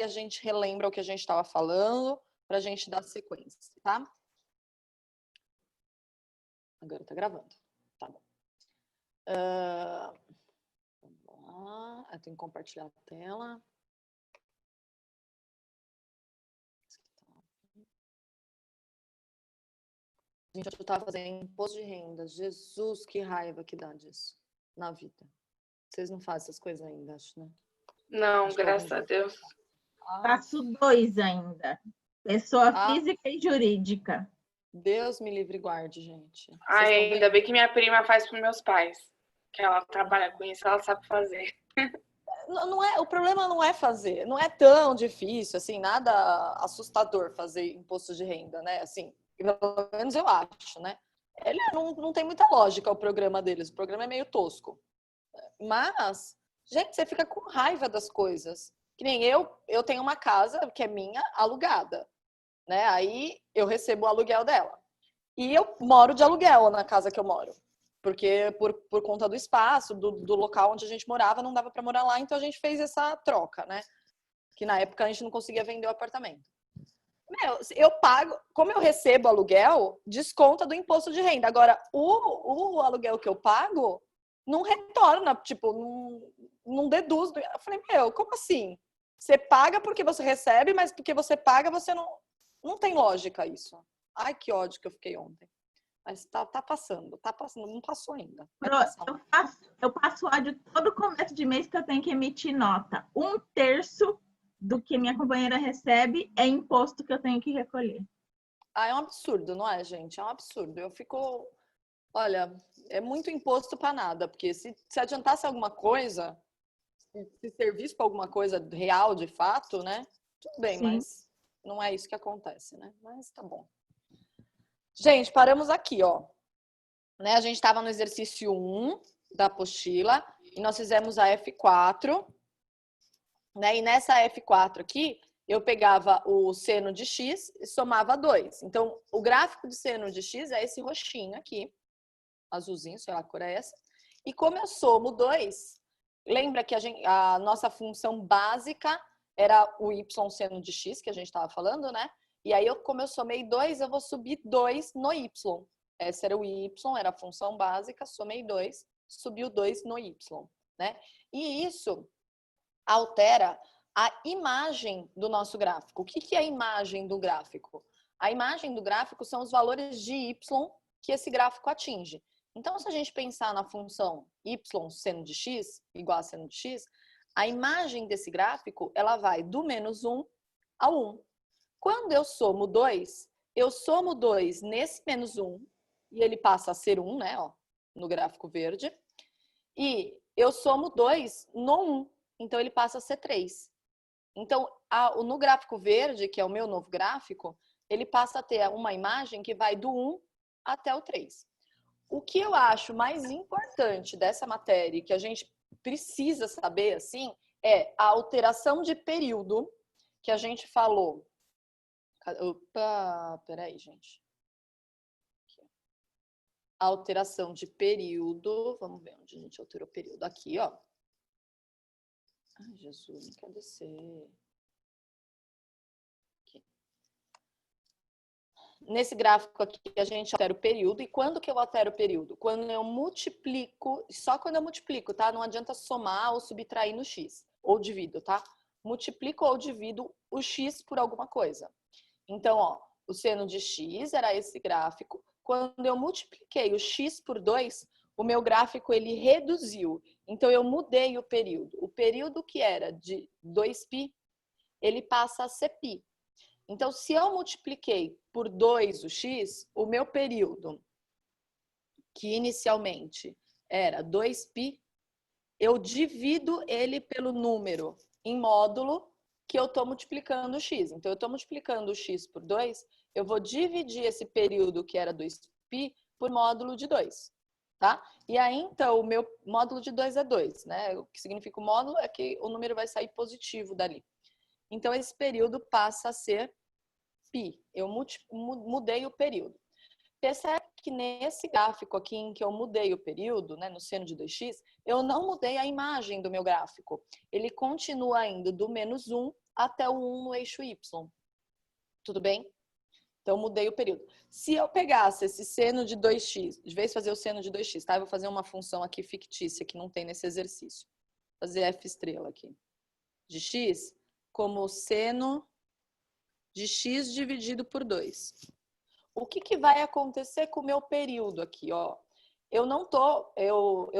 a gente relembra o que a gente estava falando para a gente dar sequência, tá? Agora tá gravando. Tá bom. Vamos lá. Eu tenho que compartilhar a tela. Gente, eu estava fazendo imposto de renda. Jesus, que raiva que dá disso na vida. Vocês não fazem essas coisas ainda, acho, né? Não, acho graças a Deus. Passo 2 ainda. Pessoa física e jurídica. Deus me livre e guarde, gente. Ai, ainda bem que minha prima faz para meus pais. Que ela trabalha com isso, ela sabe fazer. Não é, o problema não é fazer, não é tão difícil, assim, nada assustador fazer imposto de renda, né? Assim, pelo menos eu acho, né? Ele não tem muita lógica o programa deles, o programa é meio tosco. Mas, gente, você fica com raiva das coisas. Que nem eu tenho uma casa que é minha, alugada, né? Aí eu recebo o aluguel dela. E eu moro de aluguel na casa que eu moro. Porque por conta do espaço, do local onde a gente morava, não dava para morar lá, então a gente fez essa troca, né? Que na época a gente não conseguia vender o apartamento. Meu, eu pago, como eu recebo aluguel, desconta do imposto de renda. Agora, o aluguel que eu pago não retorna, tipo, não deduz. Eu falei, meu, como assim? Você paga porque você recebe, mas porque você paga, você não. Não tem lógica isso. Ai, que ódio que eu fiquei ontem. Mas tá passando, não passou ainda. Eu passo ódio todo começo de mês que eu tenho que emitir nota. 1/3 do que minha companheira recebe é imposto que eu tenho que recolher. É um absurdo, não é, gente? É um absurdo. Eu fico... Olha, é muito imposto para nada, porque se adiantasse alguma coisa, se servisse para alguma coisa real, de fato, né? Tudo bem, sim, mas não é isso que acontece, né? Mas tá bom. Gente, paramos aqui, ó. Né? A gente estava no exercício 1 da apostila e nós fizemos a F4, né? E nessa F4 aqui, eu pegava o seno de x e somava 2. Então, o gráfico de seno de x é esse roxinho aqui, azulzinho, sei lá que cor é essa. E como eu somo 2, lembra que a nossa função básica era o y seno de x, que a gente estava falando, né? E aí, como eu somei 2, eu vou subir 2 no y. Esse era o y, era a função básica, somei 2, subiu 2 no y, né? E isso altera a imagem do nosso gráfico. O que é a imagem do gráfico? A imagem do gráfico são os valores de y que esse gráfico atinge. Então, se a gente pensar na função y seno de x igual a seno de x, a imagem desse gráfico, ela vai do menos 1 ao 1. Quando eu somo 2, eu somo 2 nesse menos 1, e ele passa a ser 1, né, ó, no gráfico verde, e eu somo 2 no 1, então ele passa a ser 3. Então, no gráfico verde, que é o meu novo gráfico, ele passa a ter uma imagem que vai do 1 até o 3. O que eu acho mais importante dessa matéria, que a gente precisa saber, assim, é a alteração de período que a gente falou. Opa, peraí, gente. A alteração de período. Vamos ver onde a gente alterou o período. Aqui, ó. Ai, Jesus, não quer descer. Aqui. Nesse gráfico aqui, a gente altera o período. E quando que eu altero o período? Quando eu multiplico, só quando eu multiplico, tá? Não adianta somar ou subtrair no x. Ou divido, tá? Multiplico ou divido o x por alguma coisa. Então, ó, o seno de x era esse gráfico. Quando eu multipliquei o x por 2, o meu gráfico ele reduziu. Então, eu mudei o período. O período que era de 2π, ele passa a ser π. Então, se eu multipliquei por 2 o x, o meu período, que inicialmente era 2π, eu divido ele pelo número em módulo que eu estou multiplicando o x. Então, eu estou multiplicando o x por 2, eu vou dividir esse período que era 2π por módulo de 2, tá? E aí, então, o meu módulo de 2 é 2, né? O que significa o módulo é que o número vai sair positivo dali. Então, esse período passa a ser π. Eu mudei o período. Percebe que nesse gráfico aqui em que eu mudei o período, né, no seno de 2x, eu não mudei a imagem do meu gráfico. Ele continua indo do menos 1 até o 1 no eixo Y. Tudo bem? Então, mudei o período. Se eu pegasse esse seno de 2x, de vez de fazer o seno de 2x, tá? Eu vou fazer uma função aqui fictícia que não tem nesse exercício. Vou fazer f estrela aqui. De x como seno de x dividido por 2. O que vai acontecer com o meu período aqui, ó? Eu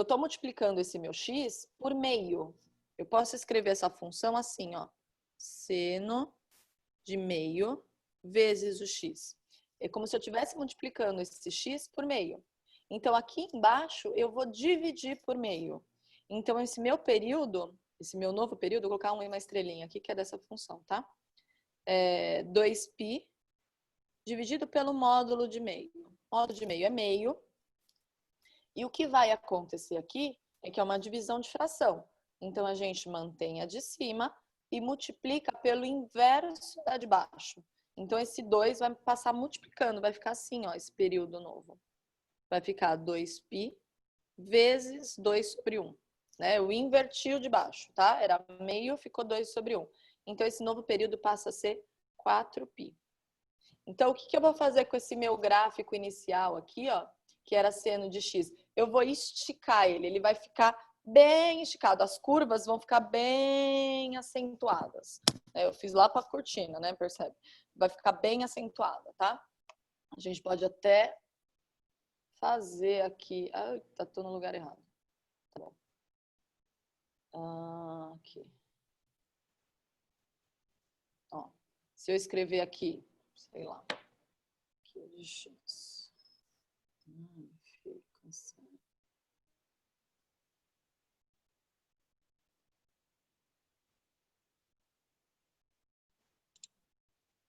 tô multiplicando esse meu x por meio. Eu posso escrever essa função assim, ó. Seno de meio vezes o x. É como se eu estivesse multiplicando esse x por meio. Então, aqui embaixo, eu vou dividir por meio. Então, esse meu período, esse meu novo período, eu vou colocar uma estrelinha aqui, que é dessa função, tá? 2π dividido pelo módulo de meio. Módulo de meio é meio. E o que vai acontecer aqui é que é uma divisão de fração. Então, a gente mantém a de cima e multiplica pelo inverso da de baixo. Então, esse 2 vai passar multiplicando, vai ficar assim, ó, esse período novo. Vai ficar 2π vezes 2 sobre 1. Né? Eu inverti o de baixo, tá? Era meio, ficou 2 sobre 1. Então, esse novo período passa a ser 4π. Então, o que eu vou fazer com esse meu gráfico inicial aqui, ó, que era seno de x? Eu vou esticar ele, ele vai ficar bem esticado. As curvas vão ficar bem acentuadas. Eu fiz lá para a cortina, né? Percebe? Vai ficar bem acentuada, tá? A gente pode até fazer aqui. Ai, tô no lugar errado. Tá bom. Aqui. Ó, se eu escrever aqui, sei lá, aqui de x. Fica assim.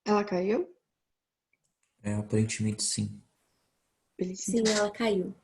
Ela caiu? Aparentemente sim. Beleza, Sim, ela caiu.